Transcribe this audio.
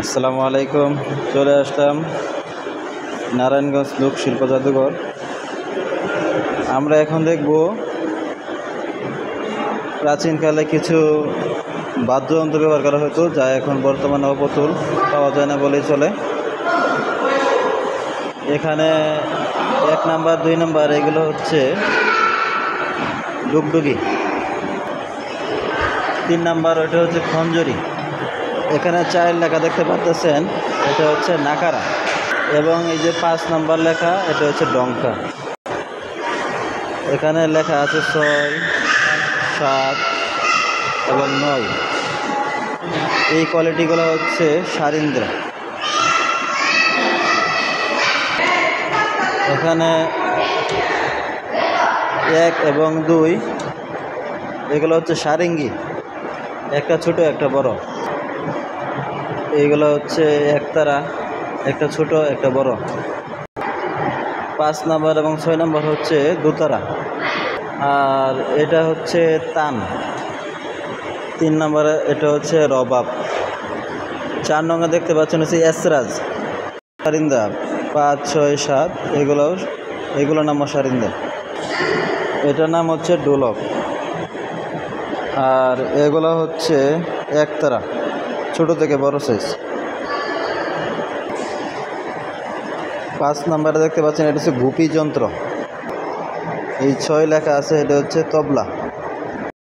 আসসালামু আলাইকুম। চলে আসলাম নারায়ণগঞ্জ লোক শিল্প জাদুঘর। আমরা এখন দেখব প্রাচীনকালে কিছু বাদ্যযন্ত্র ব্যবহার করা হতো, যা এখন বর্তমানে অপতুল, পাওয়া যায় না বলেই চলে। এখানে 1 নাম্বার 2 নাম্বার এগুলো হচ্ছে ডুগডুগি। 3 নাম্বার ওইটা হচ্ছে খঞ্জরি। এখানে 4 লেখা দেখতে পাচ্ছেন, এটা হচ্ছে নাকারা। এবং এই যে 5 নাম্বার লেখা, এটা হচ্ছে ডঙ্কা। এখানে লেখা আছে 6, 7 এবং 9। এই কোয়ালিটিগুলো হচ্ছে সারিন্দ্রা। এখানে 1 এবং 2 এগুলো হচ্ছে সারেঙ্গি, একটা ছোট একটা বড়। এইগুলো হচ্ছে একতারা, একটা ছোট একটা বড়। 5 নাম্বার এবং 6 নাম্বার হচ্ছে দোতারা, আর এটা হচ্ছে তান। 3 নাম্বারে এটা হচ্ছে রবাব। 4 নম্বরে দেখতে পাচ্ছেন হচ্ছে এসরাজ সারিন্দা। 5, 6, 7 এগুলো নাম সারিন্দা। এটার নাম হচ্ছে ডোলক। আর এগুলো হচ্ছে একতারা, ছোট থেকে বড় সাইজ। 5 নাম্বারে দেখতে পাচ্ছেন এটা হচ্ছে গুপি যন্ত্র। এই 6 লেখা আছে, এটা হচ্ছে তবলা।